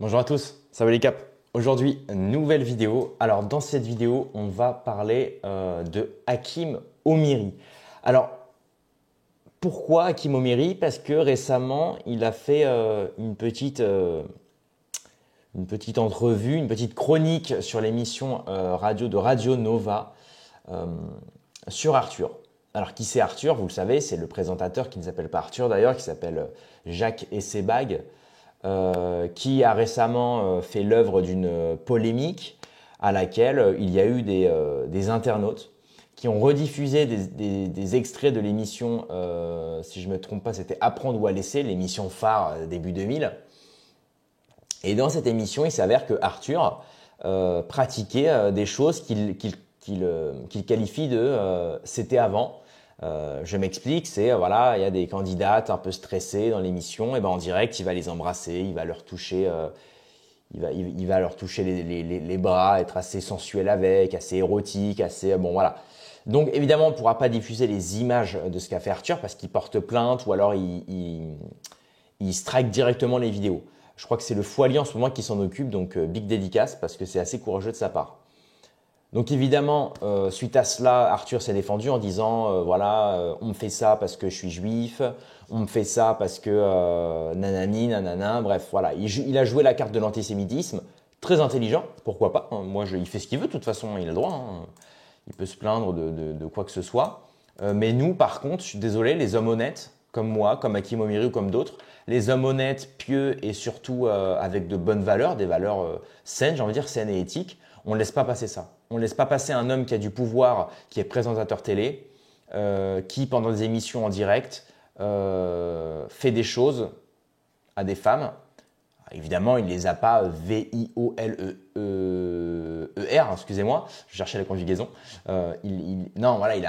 Bonjour à tous, ça va les caps? Aujourd'hui, nouvelle vidéo. Alors dans cette vidéo, on va parler de Hakim Omiri. Alors pourquoi Hakim Omiri? Parce que récemment, il a fait une petite entrevue, une petite chronique sur l'émission radio de Radio Nova euh, sur Arthur. Alors qui c'est Arthur? Vous le savez, c'est le présentateur qui ne s'appelle pas Arthur d'ailleurs, qui s'appelle Jacques Essebag. Qui a récemment fait l'œuvre d'une polémique à laquelle il y a eu des internautes qui ont rediffusé des extraits de l'émission, si je ne me trompe pas, c'était Apprendre ou à laisser, l'émission phare début 2000. Et dans cette émission, il s'avère que Arthur pratiquait des choses qu'il qualifie de c'était avant. Je m'explique, c'est voilà, il y a des candidates un peu stressées dans l'émission, et ben en direct, il va les embrasser, il va leur toucher, il va leur toucher les bras, être assez sensuel avec, assez érotique, assez bon voilà. Donc évidemment, on ne pourra pas diffuser les images de ce qu'a fait Arthur parce qu'il porte plainte ou alors il strike directement les vidéos. Je crois que c'est le Foilier en ce moment qui s'en occupe, donc big dédicace parce que c'est assez courageux de sa part. Donc évidemment, suite à cela, Arthur s'est défendu en disant voilà, on me fait ça parce que je suis juif, on me fait ça parce que nanani, nanana, bref, voilà. Il a joué la carte de l'antisémitisme, très intelligent, pourquoi pas. Hein. Moi, il fait ce qu'il veut, de toute façon, il a le droit. Hein. Il peut se plaindre de quoi que ce soit. Mais nous, par contre, je suis désolé, les hommes honnêtes, comme moi, comme Hakim Omiri ou comme d'autres, les hommes honnêtes, pieux et surtout avec de bonnes valeurs, des valeurs saines, j'ai envie de dire saines et éthiques, on ne laisse pas passer ça. On ne laisse pas passer un homme qui a du pouvoir, qui est présentateur télé, qui pendant des émissions en direct fait des choses à des femmes. Évidemment, il ne les a pas V-I-O-L-E-E-R, excusez-moi, je cherchais la conjugaison. Non, voilà, il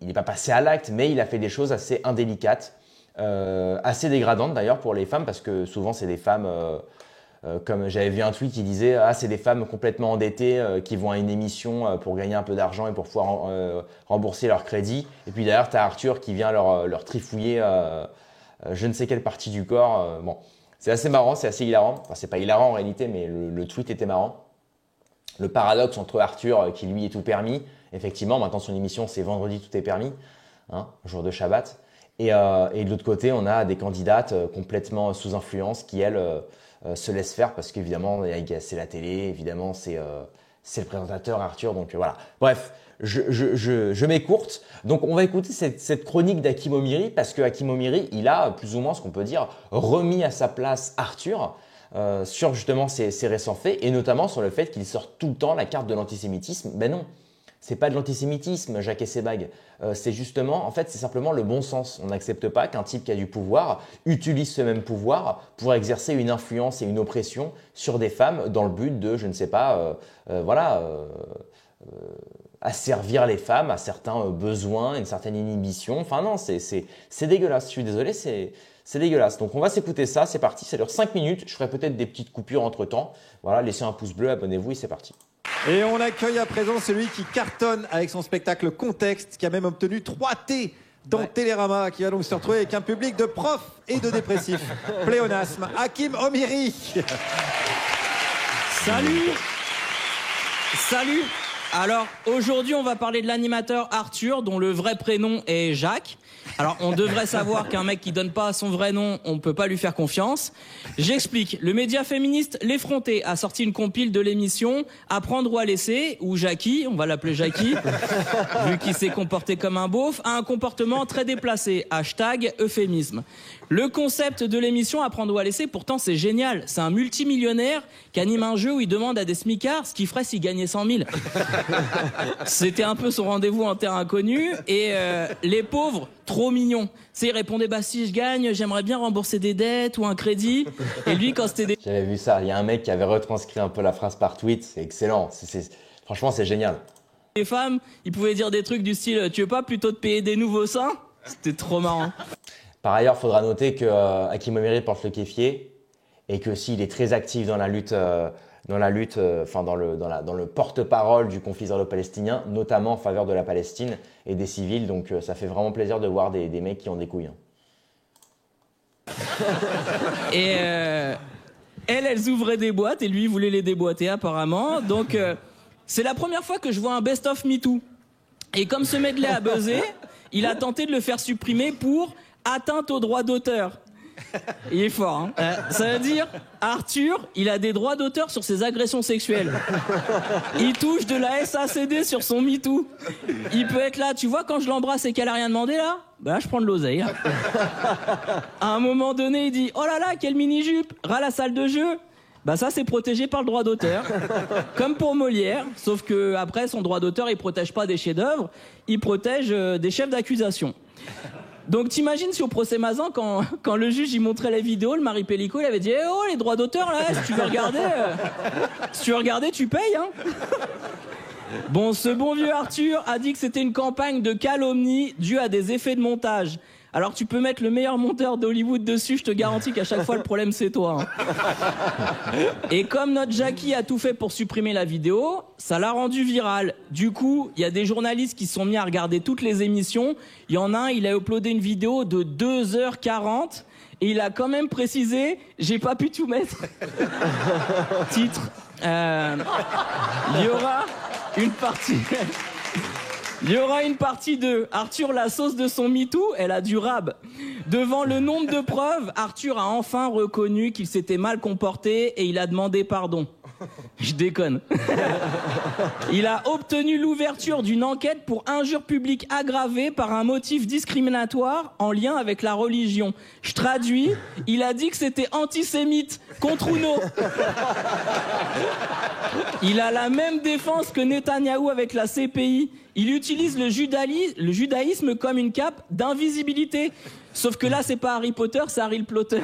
n'est pas passé à l'acte, mais il a fait des choses assez indélicates, assez dégradantes d'ailleurs pour les femmes, parce que souvent c'est des femmes, comme j'avais vu un tweet qui disait ah c'est des femmes complètement endettées qui vont à une émission pour gagner un peu d'argent et pour pouvoir rembourser leur crédit. Et puis d'ailleurs, tu as Arthur qui vient leur trifouiller je ne sais quelle partie du corps. Bon. C'est assez marrant, c'est assez hilarant. Enfin, c'est pas hilarant en réalité, mais le tweet était marrant. Le paradoxe entre Arthur, qui lui est tout permis, effectivement, maintenant son émission c'est vendredi tout est permis, hein, jour de Shabbat. Et de l'autre côté, on a des candidates complètement sous influence qui, elles, se laissent faire parce qu'évidemment, c'est la télé, évidemment, c'est le présentateur Arthur. Donc voilà. Bref, je m'écourte. Donc on va écouter cette chronique d'Hakim Omiri parce que Hakim Omiri, il a plus ou moins ce qu'on peut dire remis à sa place Arthur sur justement ses récents faits et notamment sur le fait qu'il sort tout le temps la carte de l'antisémitisme. Ben non. C'est pas de l'antisémitisme, Jacques Essebag. C'est justement, en fait, c'est simplement le bon sens. On n'accepte pas qu'un type qui a du pouvoir utilise ce même pouvoir pour exercer une influence et une oppression sur des femmes dans le but de, je ne sais pas, asservir les femmes à certains besoins, une certaine inhibition. Enfin non, c'est dégueulasse. Je suis désolé, c'est dégueulasse. Donc on va s'écouter ça, c'est parti. Ça dure 5 minutes. Je ferai peut-être des petites coupures entre temps. Voilà, laissez un pouce bleu, abonnez-vous et c'est parti. Et on accueille à présent celui qui cartonne avec son spectacle Contexte, qui a même obtenu 3 T dans Télérama, qui va donc se retrouver avec un public de profs et de dépressifs. Pléonasme, Hakim Omiri. Salut. Salut. Alors aujourd'hui on va parler de l'animateur Arthur dont le vrai prénom est Jacques. Alors on devrait savoir qu'un mec qui donne pas son vrai nom, on ne peut pas lui faire confiance. J'explique, le média féministe L'Effronté a sorti une compile de l'émission Apprendre ou à laisser, où Jackie, on va l'appeler Jackie, vu qu'il s'est comporté comme un beauf, a un comportement très déplacé, hashtag euphémisme. Le concept de l'émission Apprendre ou à laisser, pourtant c'est génial, c'est un multimillionnaire qui anime un jeu où il demande à des smicards ce qu'il ferait s'il gagnait 100 000. C'était un peu son rendez-vous en terre inconnue et les pauvres, trop mignons. C'est il répondait bah si je gagne, j'aimerais bien rembourser des dettes ou un crédit. Et lui quand c'était des... J'avais vu ça, il y a un mec qui avait retranscrit un peu la phrase par tweet, c'est excellent, franchement c'est génial. Les femmes, il pouvait dire des trucs du style tu veux pas plutôt te payer des nouveaux seins? C'était trop marrant. Par ailleurs, il faudra noter que Hakim Omiri porte le kéfier et que s'il est très actif dans la lutte, dans le porte-parole du conflit israélo-palestinien, notamment en faveur de la Palestine et des civils. Donc ça fait vraiment plaisir de voir des mecs qui ont des couilles. Hein. Et Elles ouvraient des boîtes et lui voulait les déboîter apparemment. Donc c'est la première fois que je vois un best-of MeToo. Et comme ce medley a buzzé, il a tenté de le faire supprimer pour atteinte aux droits d'auteur. Il est fort, hein. Ça veut dire, Arthur, il a des droits d'auteur sur ses agressions sexuelles. Il touche de la SACD sur son MeToo. Il peut être là, tu vois, quand je l'embrasse et qu'elle a rien demandé, là, bah là, je prends de l'oseille. Là. À un moment donné, il dit, oh là là, quelle mini-jupe, ras la salle de jeu. Bah ça, c'est protégé par le droit d'auteur. Comme pour Molière, sauf que après, son droit d'auteur, il protège pas des chefs-d'œuvre, il protège des chefs d'accusation. Donc t'imagines si au procès Mazan, quand le juge il montrait les vidéos, le Marie Pellico il avait dit « Oh, les droits d'auteur là, si tu veux regarder, tu payes hein !» Bon, ce bon vieux Arthur a dit que c'était une campagne de calomnie due à des effets de montage. Alors tu peux mettre le meilleur monteur d'Hollywood dessus, je te garantis qu'à chaque fois le problème c'est toi. Hein. Et comme notre Jackie a tout fait pour supprimer la vidéo, ça l'a rendu viral. Du coup, il y a des journalistes qui se sont mis à regarder toutes les émissions. Il y en a un, il a uploadé une vidéo de 2h40 et il a quand même précisé, j'ai pas pu tout mettre. Titre, il y aura une partie... Il y aura une partie 2. Arthur, la sauce de son MeToo, elle a du rab. Devant le nombre de preuves, Arthur a enfin reconnu qu'il s'était mal comporté et il a demandé pardon. Je déconne. Il a obtenu l'ouverture d'une enquête pour injure publique aggravée par un motif discriminatoire en lien avec la religion. Je traduis, il a dit que c'était antisémite contre Uno. Il a la même défense que Netanyahou avec la CPI. Il utilise le judaïsme comme une cape d'invisibilité. Sauf que là, c'est pas Harry Potter, c'est Harry le Plotter.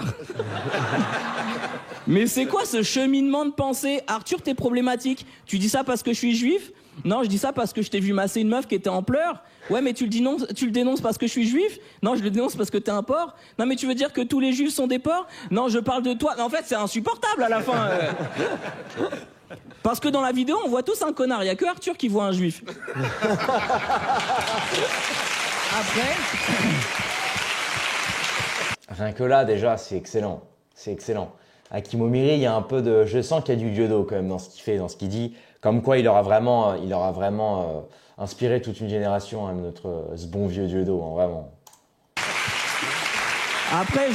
Mais c'est quoi ce cheminement de pensée? Arthur, t'es problématique. Tu dis ça parce que je suis juif? Non, je dis ça parce que je t'ai vu masser une meuf qui était en pleurs. Ouais, mais tu le dénonces parce que je suis juif? Non, je le dénonce parce que t'es un porc. Non, mais tu veux dire que tous les juifs sont des porcs? Non, je parle de toi. En fait, c'est insupportable à la fin. Parce que dans la vidéo, on voit tous un connard. Il n'y a que Arthur qui voit un juif. Après... Rien que là, déjà, c'est excellent. C'est excellent. Hakim Omiri, il y a un peu de... Je sens qu'il y a du Dieudo quand même dans ce qu'il fait, dans ce qu'il dit. Comme quoi, il aura vraiment inspiré toute une génération, hein, ce bon vieux Dieudo, hein, vraiment. Après,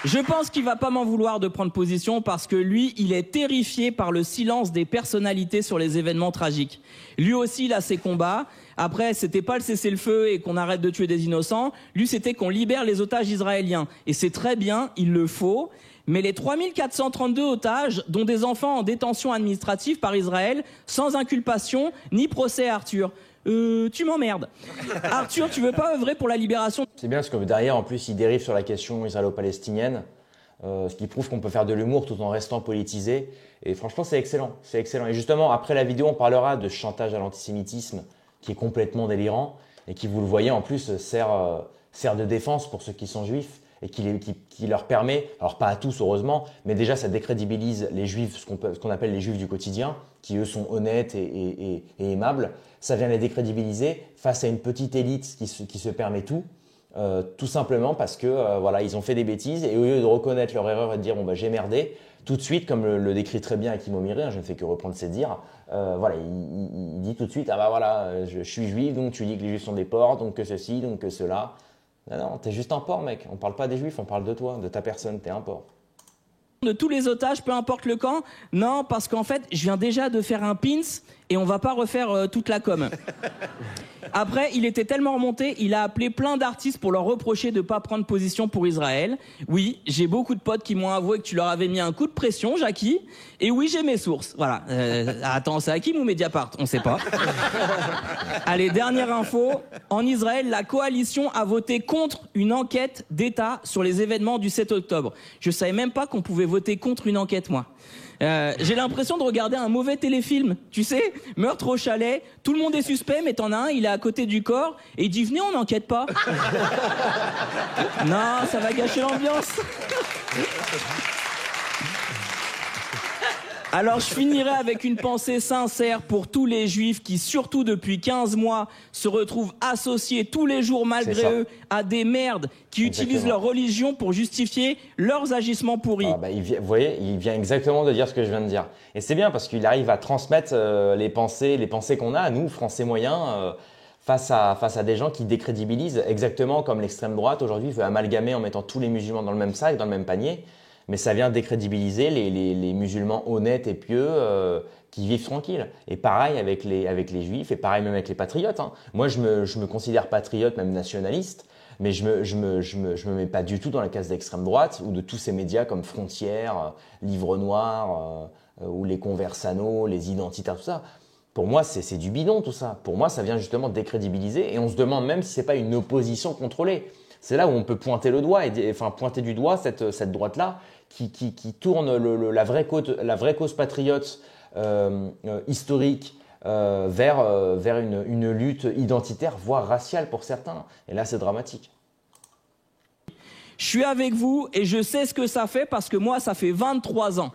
je pense qu'il va pas m'en vouloir de prendre position parce que lui, il est terrifié par le silence des personnalités sur les événements tragiques. Lui aussi, il a ses combats. Après, c'était pas le cessez-le-feu et qu'on arrête de tuer des innocents. Lui, c'était qu'on libère les otages israéliens. Et c'est très bien, il le faut. Mais les 3432 otages, dont des enfants en détention administrative par Israël, sans inculpation ni procès à Arthur. Tu m'emmerdes. Arthur, tu veux pas œuvrer pour la libération? C'est bien parce que derrière, en plus, il dérive sur la question israélo-palestinienne, ce qui prouve qu'on peut faire de l'humour tout en restant politisé. Et franchement, c'est excellent. C'est excellent. Et justement, après la vidéo, on parlera de chantage à l'antisémitisme qui est complètement délirant et qui, vous le voyez, en plus, sert de défense pour ceux qui sont juifs et qui leur permet, alors pas à tous heureusement, mais déjà ça décrédibilise les juifs, ce qu'on appelle les juifs du quotidien, qui eux sont honnêtes et aimables. Ça vient les décrédibiliser face à une petite élite qui se permet tout simplement parce que voilà, ils ont fait des bêtises et au lieu de reconnaître leur erreur et de dire bon bah j'ai merdé, tout de suite, comme le décrit très bien Hakim Omiri, je ne fais que reprendre ses dires, voilà, il dit tout de suite ah bah voilà, je suis juif donc tu dis que les juifs sont des porcs, donc que ceci, donc que cela. Non, t'es juste un porc, mec. On parle pas des juifs, on parle de toi, de ta personne. T'es un porc. De tous les otages, peu importe le camp. Non, parce qu'en fait, je viens déjà de faire un pins et on va pas refaire toute la com. Après, il était tellement remonté, il a appelé plein d'artistes pour leur reprocher de pas prendre position pour Israël. Oui, j'ai beaucoup de potes qui m'ont avoué que tu leur avais mis un coup de pression, Jackie. Et oui, j'ai mes sources. Voilà. Attends, c'est Hakim ou Mediapart? On sait pas. Allez, dernière info. En Israël, la coalition a voté contre une enquête d'État sur les événements du 7 octobre. Je savais même pas qu'on pouvait voter contre une enquête, moi. J'ai l'impression de regarder un mauvais téléfilm. Tu sais, meurtre au chalet, tout le monde est suspect, mais t'en as un, il est à côté du corps, et il dit venez, on n'enquête pas. Non, ça va gâcher l'ambiance. Alors je finirai avec une pensée sincère pour tous les juifs qui, surtout depuis 15 mois, se retrouvent associés tous les jours malgré eux à des merdes qui utilisent leur religion pour justifier leurs agissements pourris. Vous voyez, il vient exactement de dire ce que je viens de dire. Et c'est bien parce qu'il arrive à transmettre les pensées qu'on a, nous, Français moyens, face à des gens qui décrédibilisent, exactement comme l'extrême droite aujourd'hui veut amalgamer en mettant tous les musulmans dans le même sac, dans le même panier. Mais ça vient décrédibiliser les musulmans honnêtes et pieux qui vivent tranquilles. Et pareil avec les juifs et pareil même avec les patriotes. Hein. Moi, je me considère patriote, même nationaliste, mais je me mets pas du tout dans la case d'extrême droite ou de tous ces médias comme Frontières, Livre Noir ou les Conversano, les identitaires, tout ça. Pour moi, c'est du bidon tout ça. Pour moi, ça vient justement décrédibiliser et on se demande même si c'est pas une opposition contrôlée. C'est là où on peut pointer le doigt pointer du doigt cette droite-là qui tourne la vraie cause patriote historique vers une lutte identitaire, voire raciale pour certains. Et là, c'est dramatique. Je suis avec vous et je sais ce que ça fait parce que moi, ça fait 23 ans.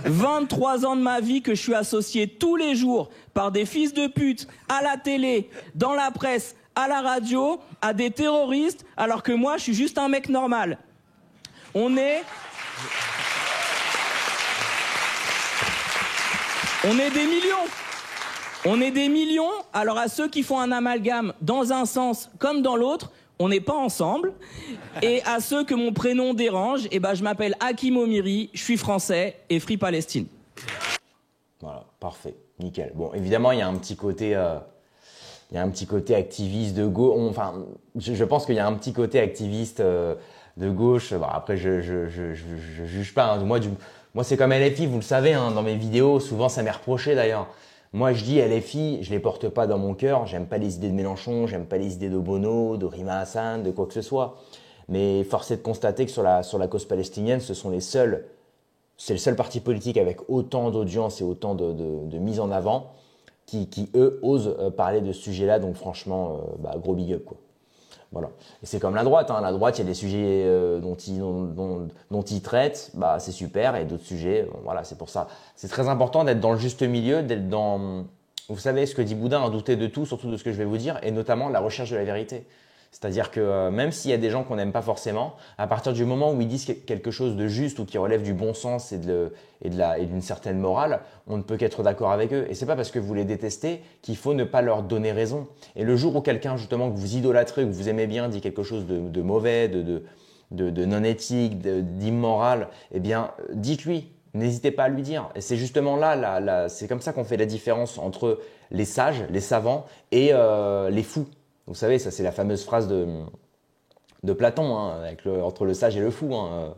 23 ans de ma vie que je suis associé tous les jours par des fils de pute à la télé, dans la presse, à la radio, à des terroristes, alors que moi, je suis juste un mec normal. On est des millions. On est des millions. Alors à ceux qui font un amalgame dans un sens comme dans l'autre, on n'est pas ensemble. Et à ceux que mon prénom dérange, je m'appelle Hakim Omiri, je suis français et Free Palestine. Voilà, parfait, nickel. Bon, évidemment, il y a un petit côté activiste de gauche. Enfin, je pense qu'il y a un petit côté activiste de gauche. Bon, après, je juge pas. Hein. Moi, c'est comme LFI, vous le savez, hein, dans mes vidéos, souvent ça m'est reproché d'ailleurs. Moi, je dis LFI, je les porte pas dans mon cœur. J'aime pas les idées de Mélenchon, j'aime pas les idées de Bono, de Rima Hassan, de quoi que ce soit. Mais force est de constater que sur la cause palestinienne, c'est le seul parti politique avec autant d'audience et autant de mise en avant qui eux, osent parler de ce sujet-là. Donc franchement, gros big up, quoi. Voilà. Et c'est comme la droite. Hein. La droite, il y a des sujets dont ils traitent, c'est super, et d'autres sujets, voilà, c'est pour ça. C'est très important d'être dans le juste milieu, d'être dans, vous savez, ce que dit Boudin, douter de tout, surtout de ce que je vais vous dire, et notamment la recherche de la vérité. C'est-à-dire que même s'il y a des gens qu'on n'aime pas forcément, à partir du moment où ils disent quelque chose de juste ou qui relève du bon sens et d'une certaine morale, on ne peut qu'être d'accord avec eux. Et c'est pas parce que vous les détestez qu'il faut ne pas leur donner raison. Et le jour où quelqu'un justement que vous idolâtrez, que vous aimez bien, dit quelque chose de mauvais, de non éthique, d'immoral, eh bien dites-lui. N'hésitez pas à lui dire. Et c'est justement là, c'est comme ça qu'on fait la différence entre les sages, les savants et les fous. Vous savez, ça c'est la fameuse phrase de Platon, hein, entre le sage et le fou. Hein,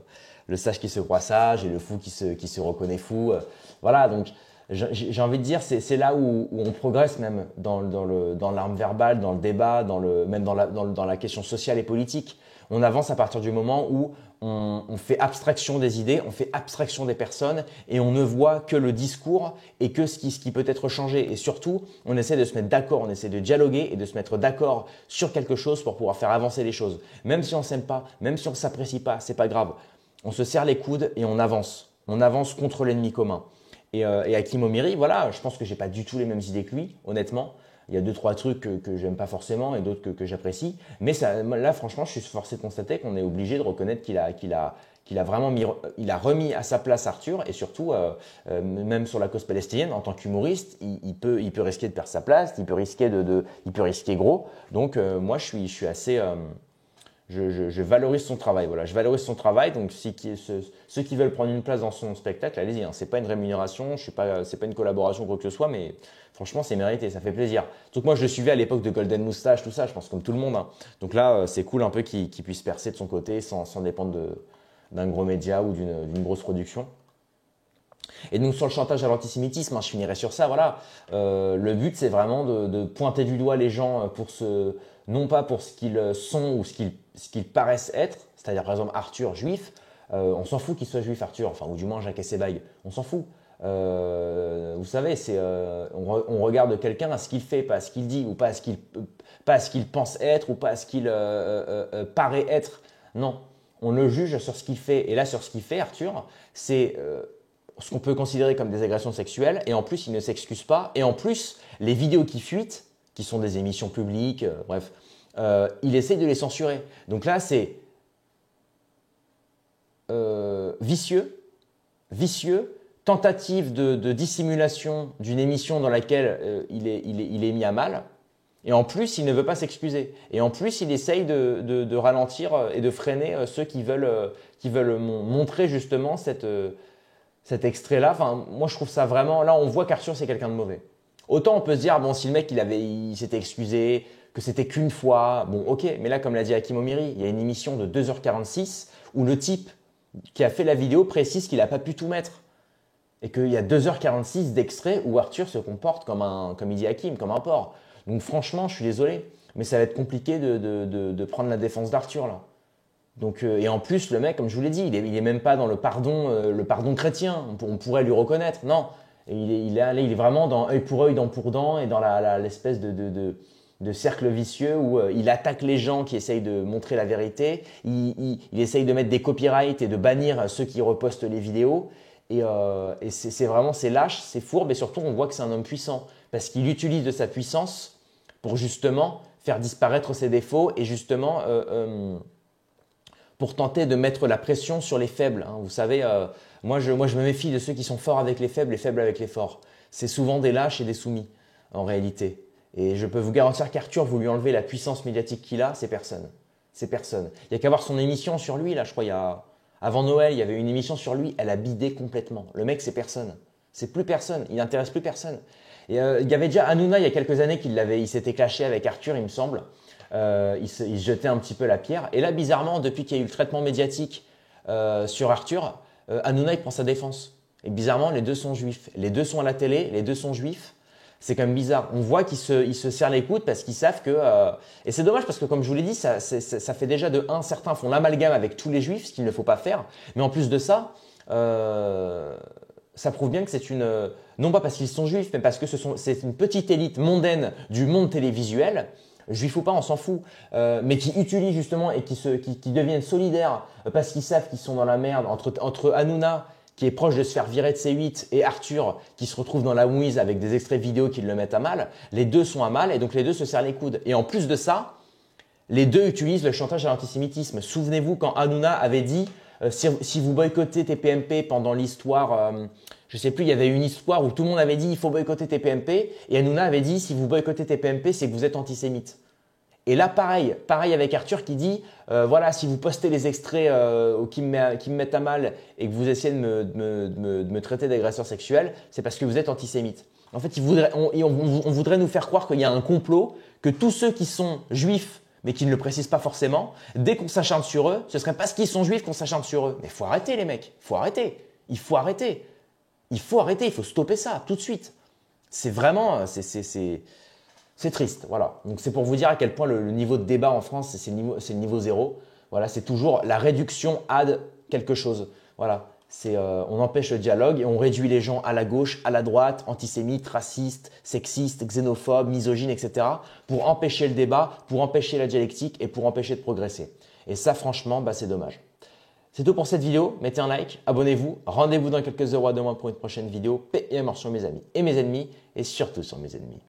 le sage qui se croit sage et le fou qui se reconnaît fou. Voilà, donc j'ai envie de dire, c'est là où on progresse même dans l'arme verbale, dans le débat, même dans la question sociale et politique. On avance à partir du moment où on fait abstraction des idées, on fait abstraction des personnes et on ne voit que le discours et que ce qui peut être changé. Et surtout, on essaie de se mettre d'accord, on essaie de dialoguer et de se mettre d'accord sur quelque chose pour pouvoir faire avancer les choses. Même si on s'aime pas, même si on s'apprécie pas, c'est pas grave. On se serre les coudes et on avance. On avance contre l'ennemi commun. Et Hakim Omiri, voilà, je pense que j'ai pas du tout les mêmes idées que lui, honnêtement. Il y a 2-3 trucs que j'aime pas forcément et d'autres que j'apprécie. Mais là, franchement, je suis forcé de constater qu'on est obligé de reconnaître qu'il a vraiment remis à sa place Arthur. Et surtout, même sur la cause palestinienne, en tant qu'humoriste, il peut risquer de perdre sa place, il peut risquer gros. Donc, moi, je suis assez... Je valorise son travail. Voilà, je valorise son travail. Donc, ceux qui veulent prendre une place dans son spectacle, allez-y. Hein. C'est pas une rémunération, c'est pas une collaboration ou quoi que ce soit, mais franchement, c'est mérité, ça fait plaisir. Donc moi, je le suivais à l'époque de Golden Moustache, tout ça, je pense comme tout le monde. Hein. Donc là, c'est cool un peu qu'il puisse percer de son côté sans dépendre d'un gros média ou d'une grosse production. Et donc sur le chantage à l'antisémitisme, hein, je finirai sur ça. Voilà, le but, c'est vraiment de pointer du doigt les gens non pas pour ce qu'ils sont ou ce qu'ils paraissent être, c'est-à-dire par exemple Arthur, juif, on s'en fout qu'il soit juif Arthur, enfin ou du moins Jacques Sebag, on s'en fout. Vous savez, on regarde quelqu'un à ce qu'il fait, pas à ce qu'il dit, ou pas à ce qu'il pense être, ou pas à ce qu'il paraît être. Non, on le juge sur ce qu'il fait. Et là, sur ce qu'il fait, Arthur, c'est ce qu'on peut considérer comme des agressions sexuelles, et en plus, il ne s'excuse pas. Et en plus, les vidéos qui fuitent, qui sont des émissions publiques, bref, il essaye de les censurer. Donc là, c'est vicieux, tentative de dissimulation d'une émission dans laquelle il est mis à mal. Et en plus, il ne veut pas s'excuser. Et en plus, il essaye de ralentir et de freiner ceux qui veulent montrer justement cet extrait-là. Enfin, moi, je trouve ça vraiment… Là, on voit qu'Arthur, c'est quelqu'un de mauvais. Autant on peut se dire, bon, si le mec, il s'était excusé, que c'était qu'une fois, bon, ok. Mais là, comme l'a dit Hakim Omiri, il y a une émission de 2h46 où le type qui a fait la vidéo précise qu'il n'a pas pu tout mettre. Et qu'il y a 2h46 d'extrait où Arthur se comporte comme il dit Hakim, comme un porc. Donc franchement, je suis désolé, mais ça va être compliqué de prendre la défense d'Arthur là. Donc, et en plus, le mec, comme je vous l'ai dit, il est même pas dans le pardon chrétien. On pourrait lui reconnaître. Non, il est vraiment dans œil pour œil, dent pour dent, et dans l'espèce de cercle vicieux où il attaque les gens qui essayent de montrer la vérité. Il essaye de mettre des copyrights et de bannir ceux qui repostent les vidéos. Et c'est lâche, c'est fourbe, et surtout on voit que c'est un homme puissant parce qu'il utilise de sa puissance pour justement faire disparaître ses défauts et justement pour tenter de mettre la pression sur les faibles. Hein. Vous savez, moi je me méfie de ceux qui sont forts avec les faibles et faibles avec les forts. C'est souvent des lâches et des soumis en réalité. Et je peux vous garantir qu'Arthur, vous lui enlevez la puissance médiatique qu'il a, c'est personne. C'est personne. Il n'y a qu'à voir son émission sur lui, là, je crois, avant Noël, il y avait une émission sur lui, elle a bidé complètement. Le mec, c'est personne. C'est plus personne. Il n'intéresse plus personne. Et, il y avait déjà Hanouna, il y a quelques années, il s'était clashé avec Arthur, il me semble. Il se jetait un petit peu la pierre. Et là, bizarrement, depuis qu'il y a eu le traitement médiatique sur Arthur, Hanouna, il prend sa défense. Et bizarrement, les deux sont juifs. Les deux sont à la télé, les deux sont juifs. C'est quand même bizarre. On voit qu'ils se serrent les coudes parce qu'ils savent que… et c'est dommage parce que comme je vous l'ai dit, ça fait déjà de un, certains font l'amalgame avec tous les juifs, ce qu'il ne faut pas faire. Mais en plus de ça, ça prouve bien que c'est une… non pas parce qu'ils sont juifs, mais parce que c'est une petite élite mondaine du monde télévisuel, juif ou pas, on s'en fout, mais qui utilisent justement et qui deviennent solidaires parce qu'ils savent qu'ils sont dans la merde entre Hanouna, qui est proche de se faire virer de C8, et Arthur, qui se retrouve dans la mouise avec des extraits vidéo qui le mettent à mal. Les deux sont à mal et donc les deux se serrent les coudes. Et en plus de ça, les deux utilisent le chantage à l'antisémitisme. Souvenez-vous quand Hanouna avait dit si vous boycottez TPMP pendant l'histoire, je sais plus, il y avait une histoire où tout le monde avait dit il faut boycotter TPMP, et Hanouna avait dit si vous boycottez TPMP, c'est que vous êtes antisémite. Et là, pareil avec Arthur qui dit voilà, si vous postez les extraits qui me mettent à mal et que vous essayez de me traiter d'agresseur sexuel, c'est parce que vous êtes antisémite. En fait, on voudrait nous faire croire qu'il y a un complot, que tous ceux qui sont juifs, mais qui ne le précisent pas forcément, dès qu'on s'acharne sur eux, ce serait parce qu'ils sont juifs qu'on s'acharne sur eux. Mais il faut arrêter les mecs, il faut arrêter. Il faut stopper ça tout de suite. C'est vraiment… C'est triste, voilà. Donc c'est pour vous dire à quel point le niveau de débat en France, c'est le niveau zéro. Voilà, c'est toujours la réduction ad quelque chose. Voilà, on empêche le dialogue et on réduit les gens à la gauche, à la droite, antisémites, racistes, sexistes, xénophobes, misogynes, etc. pour empêcher le débat, pour empêcher la dialectique et pour empêcher de progresser. Et ça, franchement, c'est dommage. C'est tout pour cette vidéo. Mettez un like, abonnez-vous. Rendez-vous dans quelques heures à demain pour une prochaine vidéo. Paix et amour sur mes amis et mes ennemis et surtout sur mes ennemis.